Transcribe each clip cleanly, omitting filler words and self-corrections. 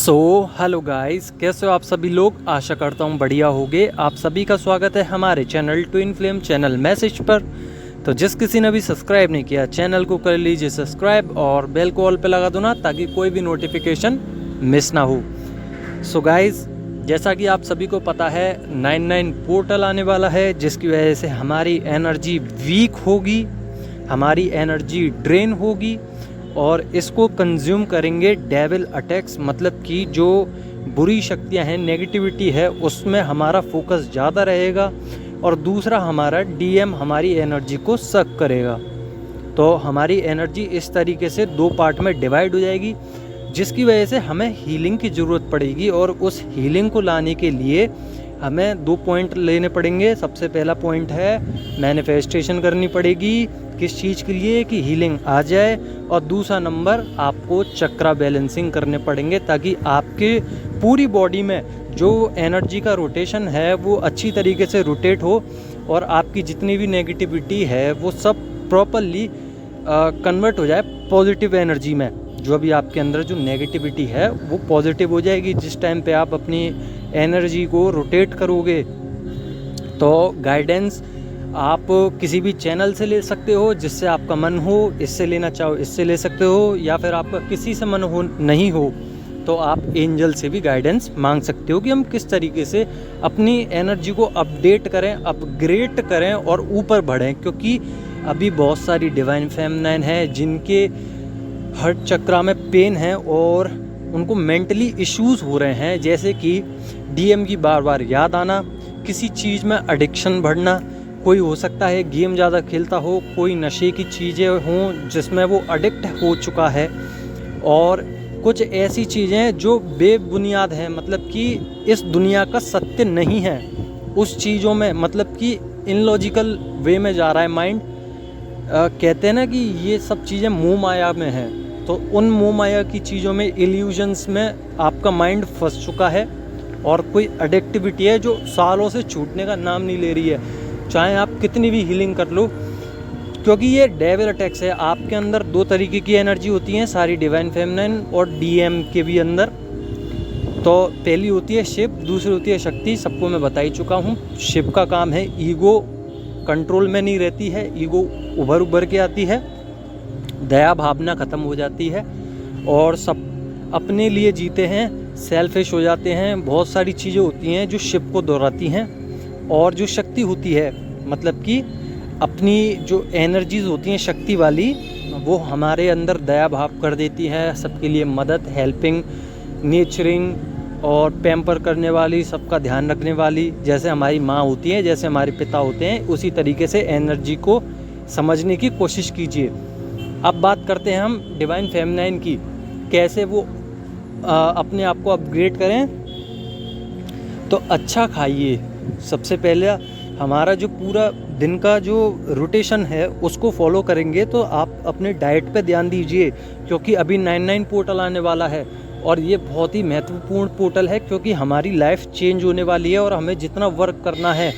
Hello guys, कैसे हो आप सभी लोग। आशा करता हूँ बढ़िया होगे। आप सभी का स्वागत है हमारे channel twin flame channel message पर। तो जिस किसी ने भी सब्सक्राइब नहीं किया चैनल को कर लीजिए सब्सक्राइब और बेल को ऑल पे लगा दो ना, ताकि कोई भी नोटिफिकेशन मिस ना हो। गाइस, जैसा कि आप सभी को पता है 99 पोर्टल आने वाला है, जिसकी वजह से हमारी एनर्जी वीक होगी, हमारी एनर्जी ड्रेन होगी और इसको कंज्यूम करेंगे डेविल अटैक्स। मतलब कि जो बुरी शक्तियां हैं, नेगेटिविटी है, उसमें हमारा फोकस ज़्यादा रहेगा और दूसरा हमारा डीएम हमारी एनर्जी को सक करेगा। तो हमारी एनर्जी इस तरीके से दो पार्ट में डिवाइड हो जाएगी, जिसकी वजह से हमें हीलिंग की ज़रूरत पड़ेगी। और उस हीलिंग को लाने के लिए हमें 2 पॉइंट लेने पड़ेंगे। सबसे पहला पॉइंट है मैनिफेस्टेशन करनी पड़ेगी, किस चीज़ के लिए कि हीलिंग आ जाए। और दूसरा नंबर आपको चक्रा बैलेंसिंग करने पड़ेंगे, ताकि आपके पूरी बॉडी में जो एनर्जी का रोटेशन है वो अच्छी तरीके से रोटेट हो और आपकी जितनी भी नेगेटिविटी है वो सब प्रॉपरली कन्वर्ट हो जाए पॉजिटिव एनर्जी में। जो अभी आपके अंदर जो नेगेटिविटी है वो पॉजिटिव हो जाएगी जिस टाइम पे आप अपनी एनर्जी को रोटेट करोगे। तो गाइडेंस आप किसी भी चैनल से ले सकते हो जिससे आपका मन हो, इससे लेना चाहो इससे ले सकते हो, या फिर आपका किसी से मन हो नहीं हो तो आप एंजल से भी गाइडेंस मांग सकते हो कि हम किस तरीके से अपनी एनर्जी को अपडेट करें, अपग्रेड करें और ऊपर बढ़ें। क्योंकि अभी बहुत सारी डिवाइन फेमिनाइन है जिनके हर चक्रा में पेन है और उनको मेंटली इश्यूज हो रहे हैं, जैसे कि डीएम की बार बार याद आना, किसी चीज़ में एडिक्शन बढ़ना। कोई हो सकता है गेम ज़्यादा खेलता हो, कोई नशे की चीज़ें हों जिसमें वो एडिक्ट हो चुका है, और कुछ ऐसी चीज़ें जो बेबुनियाद हैं, मतलब कि इस दुनिया का सत्य नहीं है उस चीज़ों में, मतलब कि इनलॉजिकल वे में जा रहा है माइंड। कहते हैं ना कि ये सब चीज़ें मोह माया में हैं, तो उन मोह माया की चीज़ों में, इल्यूजन्स में आपका माइंड फंस चुका है और कोई एडिक्टिविटी है जो सालों से छूटने का नाम नहीं ले रही है, चाहे आप कितनी भी हीलिंग कर लो। क्योंकि ये डेविल अटैक्स है। आपके अंदर 2 तरीके की एनर्जी होती हैं, सारी डिवाइन फेमिनाइन और डीएम के भी अंदर। तो पहली होती है शिव, दूसरी होती है शक्ति। सबको मैं बता ही चुका हूँ। शिव का काम है ईगो कंट्रोल में नहीं रहती है, ईगो उभर के आती है, दया भावना ख़त्म हो जाती है और सब अपने लिए जीते हैं, सेल्फिश हो जाते हैं। बहुत सारी चीज़ें होती हैं जो शिव को दोहराती हैं। और जो शक्ति होती है, मतलब कि अपनी जो एनर्जीज होती हैं शक्ति वाली, वो हमारे अंदर दया भाव कर देती है, सबके लिए मदद, हेल्पिंग, नेचरिंग और पैम्पर करने वाली, सबका ध्यान रखने वाली। जैसे हमारी माँ होती है, जैसे हमारे पिता होते हैं, उसी तरीके से एनर्जी को समझने की कोशिश कीजिए। अब बात करते हैं हम डिवाइन फेमिनाइन की, कैसे वो अपने आप को अपग्रेड करें। तो अच्छा खाइए। सबसे पहले हमारा जो पूरा दिन का जो रोटेशन है उसको फॉलो करेंगे, तो आप अपने डाइट पे ध्यान दीजिए। क्योंकि अभी 99 पोर्टल आने वाला है और ये बहुत ही महत्वपूर्ण पोर्टल है, क्योंकि हमारी लाइफ चेंज होने वाली है और हमें जितना वर्क करना है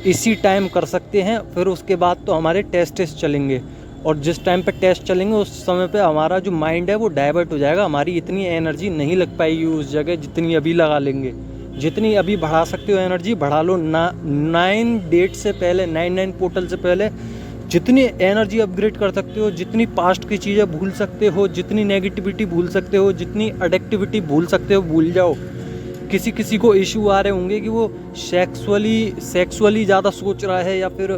इसी टाइम कर सकते हैं। फिर उसके बाद तो हमारे टेस्ट चलेंगे, और जिस टाइम पे टेस्ट चलेंगे उस समय पे हमारा जो माइंड है वो डाइवर्ट हो जाएगा। हमारी इतनी एनर्जी नहीं लग पाएगी उस जगह जितनी अभी लगा लेंगे। जितनी अभी बढ़ा सकते हो एनर्जी बढ़ा लो। 9 डेट से पहले, 99 पोर्टल से पहले जितनी एनर्जी अपग्रेड कर सकते हो, जितनी पास्ट की चीज़ें भूल सकते हो, जितनी नेगेटिविटी भूल सकते हो, जितनी एडिक्टिविटी भूल सकते हो, भूल जाओ। किसी को इशू आ रहे होंगे कि वो सेक्सुअली ज़्यादा सोच रहा है या फिर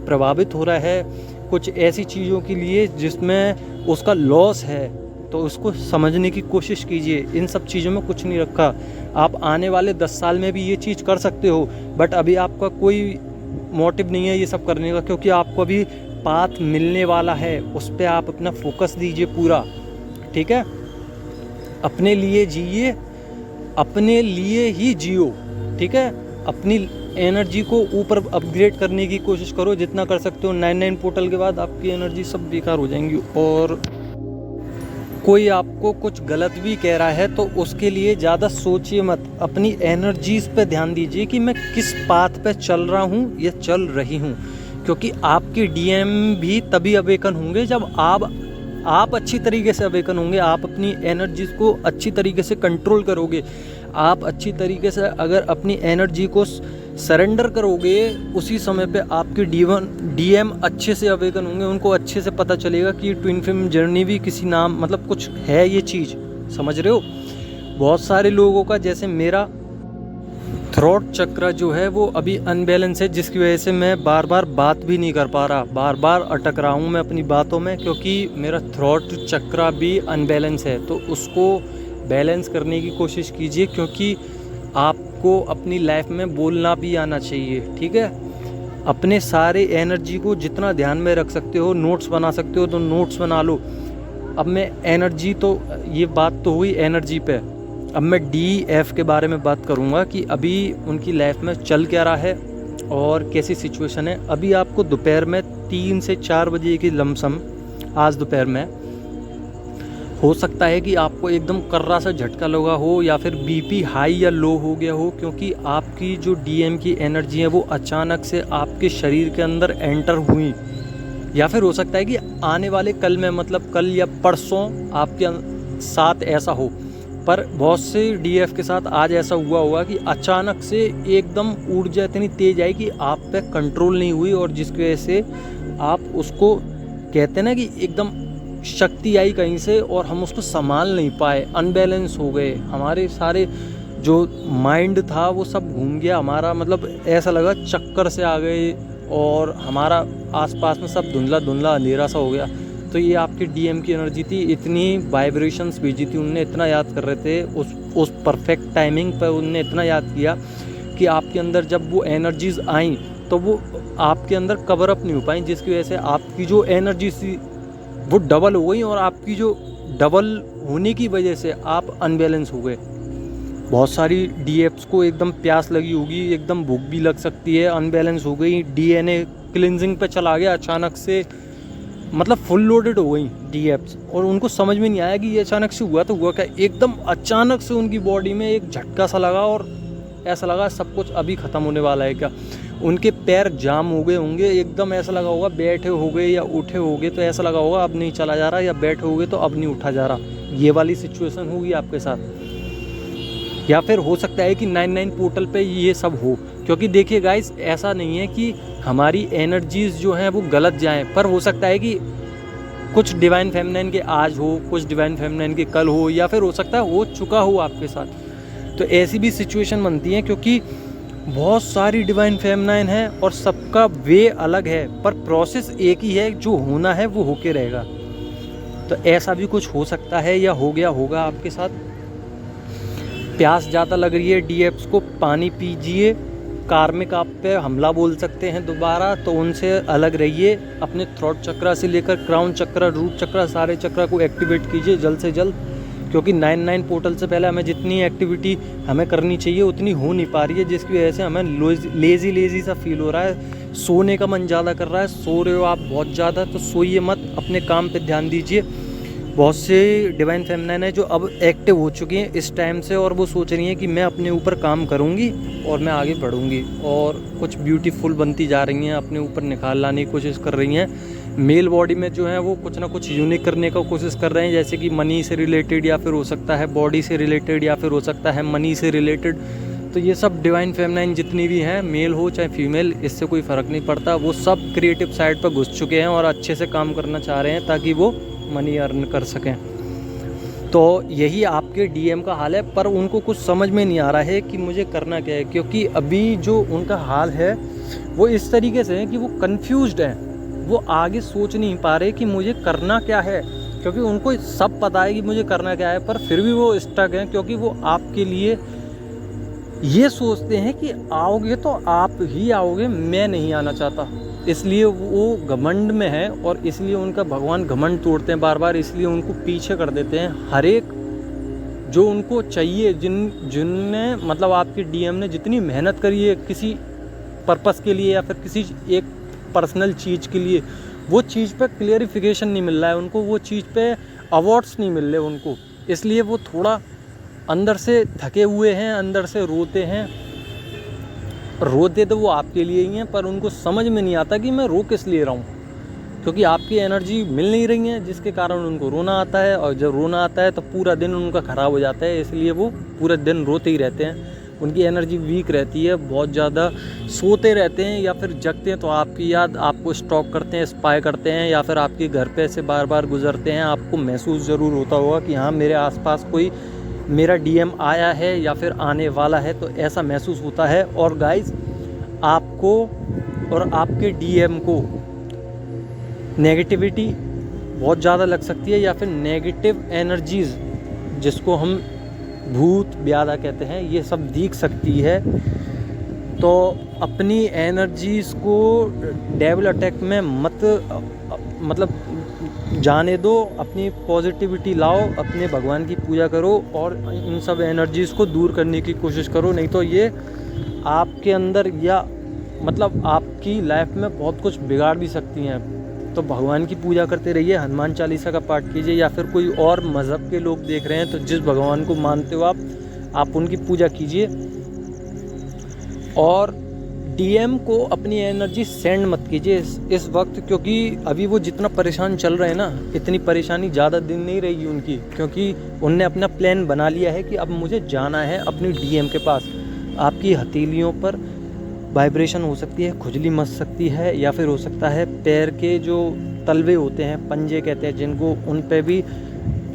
प्रभावित हो रहा है कुछ ऐसी चीज़ों के लिए जिसमें उसका लॉस है, तो उसको समझने की कोशिश कीजिए। इन सब चीज़ों में कुछ नहीं रखा। आप आने वाले 10 साल में भी ये चीज़ कर सकते हो, बट अभी आपका कोई मोटिव नहीं है ये सब करने का, क्योंकि आपको अभी पाथ मिलने वाला है। उस पर आप अपना फोकस दीजिए पूरा, ठीक है। अपने लिए जिए, अपने लिए ही जियो, ठीक है। अपनी एनर्जी को ऊपर अपग्रेड करने की कोशिश करो जितना कर सकते हो। 99 पोर्टल के बाद आपकी एनर्जी सब बेकार हो जाएंगी। और कोई आपको कुछ गलत भी कह रहा है तो उसके लिए ज़्यादा सोचिए मत। अपनी एनर्जीज़ पे ध्यान दीजिए कि मैं किस पाथ पे चल रहा हूँ या चल रही हूँ। क्योंकि आपके डीएम भी तभी अवेकन होंगे जब आप आप अच्छी तरीके से अवेकन होंगे, आप अपनी एनर्जीज को अच्छी तरीके से कंट्रोल करोगे, आप अच्छी तरीके से अगर अपनी एनर्जी को सरेंडर करोगे, उसी समय पे आपके डीएम अच्छे से अवेकन होंगे, उनको अच्छे से पता चलेगा कि ट्विन फ्लेम जर्नी भी किसी नाम मतलब कुछ है ये चीज़, समझ रहे हो। बहुत सारे लोगों का, जैसे मेरा थ्रोट चक्र जो है वो अभी अनबैलेंस है, जिसकी वजह से मैं बार बार बात भी नहीं कर पा रहा, बार बार अटक रहा हूँ मैं अपनी बातों में, क्योंकि मेरा थ्रोट चक्र भी अनबैलेंस है। तो उसको बैलेंस करने की कोशिश कीजिए, क्योंकि आपको अपनी लाइफ में बोलना भी आना चाहिए, ठीक है। अपने सारे एनर्जी को जितना ध्यान में रख सकते हो, नोट्स बना सकते हो तो नोट्स बना लो। अब मैं एनर्जी, तो ये बात तो हुई एनर्जी पे, अब मैं DF के बारे में बात करूँगा कि अभी उनकी लाइफ में चल क्या रहा है और कैसी सिचुएशन है। अभी आपको दोपहर में 3 से 4 बजे की लमसम, आज दोपहर में हो सकता है कि आपको एकदम कर्रा सा झटका लगा हो, या फिर BP हाई या लो हो गया हो, क्योंकि आपकी जो DM की एनर्जी है वो अचानक से आपके शरीर के अंदर एंटर हुई। या फिर हो सकता है कि आने वाले कल में, मतलब कल या परसों आपके साथ ऐसा हो, पर बहुत से DF के साथ आज ऐसा हुआ होगा कि अचानक से एकदम ऊर्जा इतनी तेज आई कि आप पे कंट्रोल नहीं हुई, और जिसकी वजह से आप उसको कहते हैं ना कि एकदम शक्ति आई कहीं से और हम उसको संभाल नहीं पाए, अनबैलेंस हो गए, हमारे सारे जो माइंड था वो सब घूम गया हमारा, मतलब ऐसा लगा चक्कर से आ गए और हमारा आसपास में सब धुंधला धुंधला अंधेरा सा हो गया। तो ये आपकी DM की एनर्जी थी, इतनी वाइब्रेशंस भेजी थी उनने, इतना याद कर रहे थे उस परफेक्ट टाइमिंग पर, उनने इतना याद किया कि आपके अंदर जब वो एनर्जीज आई तो वो आपके अंदर कवर अप नहीं हो पाई, जिसकी वजह से आपकी जो एनर्जी थी वो डबल हो गई, और आपकी जो डबल होने की वजह से आप अनबैलेंस हो गए। बहुत सारी DFs को एकदम प्यास लगी होगी, एकदम भूख भी लग सकती है, अनबैलेंस हो गई, DNA क्लिनजिंग पे चला गया अचानक से, मतलब फुल लोडेड हो गई DFs, और उनको समझ में नहीं आया कि ये अचानक से हुआ तो हुआ क्या। एकदम अचानक से उनकी बॉडी में एक झटका सा लगा और ऐसा लगा सब कुछ अभी ख़त्म होने वाला है क्या। उनके पैर जाम हो गए होंगे, एकदम ऐसा लगा होगा बैठे हो गए या उठे हो गए तो ऐसा लगा होगा अब नहीं चला जा रहा, या बैठे हो गए तो अब नहीं उठा जा रहा। ये वाली सिचुएशन होगी आपके साथ। या फिर हो सकता है कि 99 पोर्टल पे ये सब हो, क्योंकि देखिए गाइस, ऐसा नहीं है कि हमारी एनर्जीज जो हैं वो गलत जाएं, पर हो सकता है कि कुछ डिवाइन फेमिनाइन के आज हो, कुछ डिवाइन फेमिनाइन के कल हो, या फिर हो सकता है हो चुका हो आपके साथ। तो ऐसी भी सिचुएशन बनती है, क्योंकि बहुत सारी डिवाइन फेमिनाइन है और सबका वे अलग है, पर प्रोसेस एक ही है, जो होना है वो होके रहेगा। तो ऐसा भी कुछ हो सकता है या हो गया होगा आपके साथ। प्यास ज़्यादा लग रही है DFs को, पानी पीजिए। कार्मिक आप पे हमला बोल सकते हैं दोबारा, तो उनसे अलग रहिए। अपने थ्रोट चक्र से लेकर क्राउन चक्र, रूट चक्र, सारे चक्र को एक्टिवेट कीजिए जल्द से जल्द, क्योंकि 99 पोर्टल से पहले हमें जितनी एक्टिविटी हमें करनी चाहिए उतनी हो नहीं पा रही है, जिसकी वजह से हमें लेज़ी सा फील हो रहा है। सोने का मन ज़्यादा कर रहा है, सो रहे हो आप बहुत ज़्यादा, तो सोइए मत, अपने काम पे ध्यान दीजिए। बहुत से डिवाइन फेमिनाइन है जो अब एक्टिव हो चुकी हैं इस टाइम से, और वो सोच रही हैं कि मैं अपने ऊपर काम करूँगी और मैं आगे बढ़ूँगी, और कुछ ब्यूटीफुल बनती जा रही हैं, अपने ऊपर निखार लाने की कोशिश कर रही हैं। मेल बॉडी में जो है वो कुछ ना कुछ यूनिक करने का कोशिश कर रहे हैं, जैसे कि मनी से रिलेटेड, या फिर हो सकता है बॉडी से रिलेटेड, या फिर हो सकता है मनी से रिलेटेड। तो ये सब डिवाइन फेमिनाइन जितनी भी हैं, मेल हो चाहे फीमेल, इससे कोई फ़र्क नहीं पड़ता, वो सब क्रिएटिव साइड पर घुस चुके हैं और अच्छे से काम करना चाह रहे हैं ताकि वो मनी अर्न कर सकें। तो यही आपके DM का हाल है, पर उनको कुछ समझ में नहीं आ रहा है कि मुझे करना क्या है, क्योंकि अभी जो उनका हाल है वो इस तरीके से है कि वो कंफ्यूज्ड हैं, वो आगे सोच नहीं पा रहे कि मुझे करना क्या है, क्योंकि उनको सब पता है कि मुझे करना क्या है, पर फिर भी वो स्टक हैं, क्योंकि वो आपके लिए ये सोचते हैं कि आओगे तो आप ही आओगे, मैं नहीं आना चाहता, इसलिए वो घमंड में है, और इसलिए उनका भगवान घमंड तोड़ते हैं बार बार, इसलिए उनको पीछे कर देते हैं। हर एक जो उनको चाहिए, जिनने मतलब आपके DM ने जितनी मेहनत करी है किसी पर्पस के लिए या फिर किसी एक पर्सनल चीज़ के लिए, वो चीज़ पे क्लियरिफिकेशन नहीं मिल रहा है उनको, वो चीज़ पे अवार्ड्स नहीं मिल रहे उनको, इसलिए वो थोड़ा अंदर से थके हुए हैं, अंदर से रोते हैं। रोते तो वो आपके लिए ही हैं, पर उनको समझ में नहीं आता कि मैं रो किस लिए रहा हूँ। क्योंकि आपकी एनर्जी मिल नहीं रही है, जिसके कारण उनको रोना आता है, और जब रोना आता है तो पूरा दिन उनका ख़राब हो जाता है, इसलिए वो पूरा दिन रोते ही रहते हैं। उनकी एनर्जी वीक रहती है, बहुत ज़्यादा सोते रहते हैं या फिर जगते हैं तो आपकी याद आपको स्टॉक करते हैं, स्पाई करते हैं, या फिर आपके घर पे से बार बार गुजरते हैं। आपको महसूस ज़रूर होता होगा कि हाँ मेरे आसपास कोई मेरा डीएम आया है या फिर आने वाला है, तो ऐसा महसूस होता है। और गाइस, आपको और आपके डीएम को नेगेटिविटी बहुत ज़्यादा लग सकती है, या फिर नेगेटिव एनर्जीज़ जिसको हम भूत ब्यादा कहते हैं, ये सब दिख सकती है। तो अपनी एनर्जीज़ को डेविल अटैक में मतलब जाने दो, अपनी पॉजिटिविटी लाओ, अपने भगवान की पूजा करो और इन सब एनर्जीज़ को दूर करने की कोशिश करो। नहीं तो ये आपके अंदर या मतलब आपकी लाइफ में बहुत कुछ बिगाड़ भी सकती हैं। तो भगवान की पूजा करते रहिए, हनुमान चालीसा का पाठ कीजिए, या फिर कोई और मज़हब के लोग देख रहे हैं तो जिस भगवान को मानते हो आप उनकी पूजा कीजिए। और डीएम को अपनी एनर्जी सेंड मत कीजिए इस वक्त, क्योंकि अभी वो जितना परेशान चल रहे हैं ना, इतनी परेशानी ज़्यादा दिन नहीं रहेगी उनकी, क्योंकि उनने अपना प्लान बना लिया है कि अब मुझे जाना है अपनी डीएम के पास। आपकी हथेलियों पर वाइब्रेशन हो सकती है, खुजली मच सकती है, या फिर हो सकता है पैर के जो तलवे होते हैं, पंजे कहते हैं जिनको, उन पे भी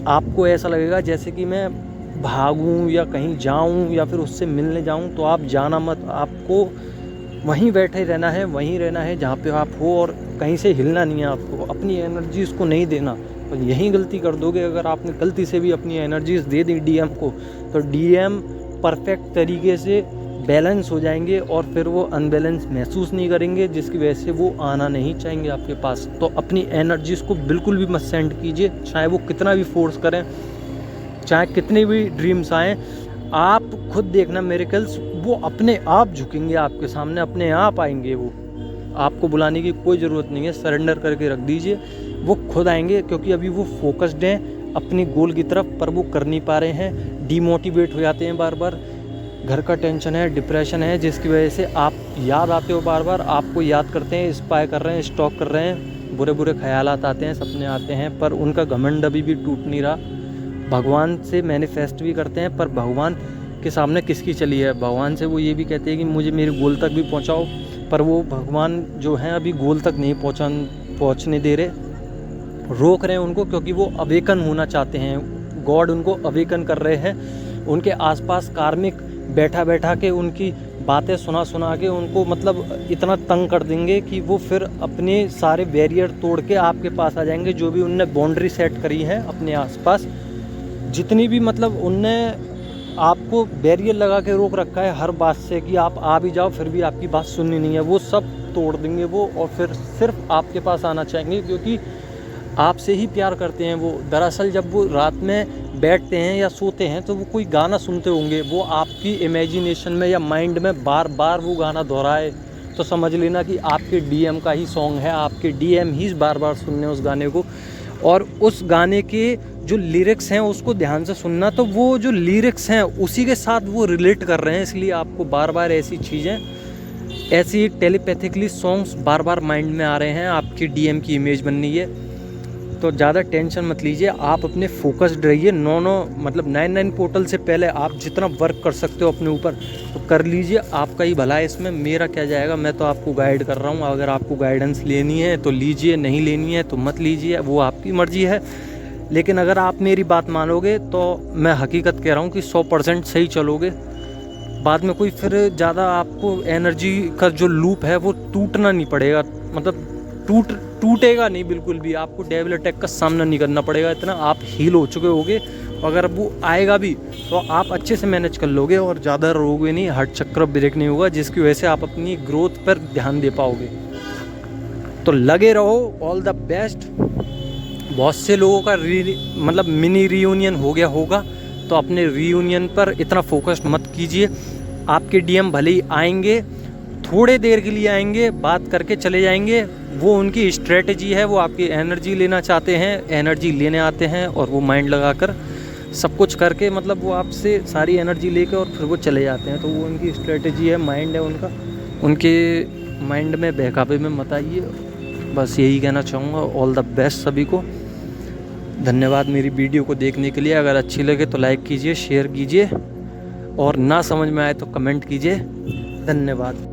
आपको ऐसा लगेगा जैसे कि मैं भागूं या कहीं जाऊं या फिर उससे मिलने जाऊं। तो आप जाना मत, आपको वहीं बैठे रहना है, वहीं रहना है जहाँ पे आप हो, और कहीं से हिलना नहीं है आपको, अपनी एनर्जीज़ को नहीं देना। तो यही गलती कर दोगे अगर आपने गलती से भी अपनी एनर्जीज़ दे दी डीएम को, तो डीएम परफेक्ट तरीके से बैलेंस हो जाएंगे और फिर वो अनबैलेंस महसूस नहीं करेंगे, जिसकी वजह से वो आना नहीं चाहेंगे आपके पास। तो अपनी एनर्जीज़ को बिल्कुल भी मत सेंड कीजिए, चाहे वो कितना भी फोर्स करें, चाहे कितने भी ड्रीम्स आएँ। आप खुद देखना मिरेकल्स, वो अपने आप झुकेंगे आपके सामने, अपने आप आएंगे। वो आपको बुलाने की कोई ज़रूरत नहीं है, सरेंडर करके रख दीजिए, वो खुद आएंगे। क्योंकि अभी वो फोकस्ड हैं अपनी गोल की तरफ, पर वो कर नहीं पा रहे हैं, डीमोटिवेट हो जाते हैं बार बार। घर का टेंशन है, डिप्रेशन है, जिसकी वजह से आप याद आते हो बार बार, आपको याद करते हैं, स्पाई कर रहे हैं, स्टॉक कर रहे हैं, बुरे बुरे ख्यालात आते हैं, सपने आते हैं, पर उनका घमंड अभी भी टूट नहीं रहा। भगवान से मैनिफेस्ट भी करते हैं, पर भगवान के सामने किसकी चली है। भगवान से वो ये भी कहते हैं कि मुझे मेरे गोल तक भी पहुंचाओ, पर वो भगवान जो हैं अभी गोल तक नहीं पहुंचने दे रहे, रोक रहे हैं उनको, क्योंकि वो अवेकन होना चाहते हैं। गॉड उनको अवेकन कर रहे हैं। उनके आसपास कार्मिक बैठा के उनकी बातें सुना के उनको मतलब इतना तंग कर देंगे कि वो फिर अपने सारे बैरियर तोड़ के आपके पास आ जाएंगे। जो भी उनने बाउंड्री सेट करी है अपने आसपास, जितनी भी मतलब उनने आपको बैरियर लगा के रोक रखा है हर बात से कि आप आ भी जाओ फिर भी आपकी बात सुननी नहीं है, वो सब तोड़ देंगे वो, और फिर सिर्फ आपके पास आना चाहेंगे, क्योंकि आपसे ही प्यार करते हैं वो। दरअसल जब वो रात में बैठते हैं या सोते हैं तो वो कोई गाना सुनते होंगे, वो आपकी इमेजिनेशन में या माइंड में बार बार वो गाना दोहराए, तो समझ लेना कि आपके डीएम का ही सॉन्ग है, आपके डीएम ही बार बार सुनने उस गाने को। और उस गाने के जो लिरिक्स हैं उसको ध्यान से सुनना, तो वो जो लिरिक्स हैं उसी के साथ वो रिलेट कर रहे हैं, इसलिए आपको बार बार ऐसी चीज़ें, ऐसी टेलीपैथिकली सॉन्ग्स बार बार माइंड में आ रहे हैं, आपकी डीएम की इमेज बन रही है। तो ज़्यादा टेंशन मत लीजिए, आप अपने फोकस्ड रहिए। 9 पोर्टल से पहले आप जितना वर्क कर सकते हो अपने ऊपर तो कर लीजिए, आपका ही भला है इसमें, मेरा क्या जाएगा। मैं तो आपको गाइड कर रहा हूँ, अगर आपको गाइडेंस लेनी है तो लीजिए, नहीं लेनी है तो मत लीजिए, वो आपकी मर्जी है। लेकिन अगर आप मेरी बात मानोगे तो मैं हकीकत कह रहा हूँ कि 100% सही चलोगे। बाद में कोई फिर ज़्यादा आपको एनर्जी का जो लूप है वो टूटना नहीं पड़ेगा, मतलब टूटेगा नहीं बिल्कुल भी। आपको डेविल अटैक का सामना नहीं करना पड़ेगा, इतना आप हील हो चुके होगे। अगर वो आएगा भी तो आप अच्छे से मैनेज कर लोगे और ज़्यादा रोगे नहीं, हार्ट चक्र ब्रेक नहीं होगा, जिसकी वजह से आप अपनी ग्रोथ पर ध्यान दे पाओगे। तो लगे रहो, ऑल द बेस्ट। बहुत से लोगों का मतलब मिनी रीयूनियन हो गया होगा, तो अपने रीयूनियन पर इतना फोकस मत कीजिए। आपके डीएम भले ही आएंगे, थोड़े देर के लिए आएंगे, बात करके चले जाएंगे, वो उनकी स्ट्रेटजी है, वो आपकी एनर्जी लेना चाहते हैं, एनर्जी लेने आते हैं और वो माइंड लगाकर सब कुछ करके मतलब वो आपसे सारी एनर्जी लेकर और फिर वो चले जाते हैं। तो वो उनकी स्ट्रेटजी है, माइंड है उनका, उनके माइंड में बहकावे में मत आइए। बस यही कहना चाहूँगा। ऑल द बेस्ट सभी को। धन्यवाद मेरी वीडियो को देखने के लिए। अगर अच्छी लगे तो लाइक कीजिए, शेयर कीजिए और ना समझ में आए तो कमेंट कीजिए। धन्यवाद।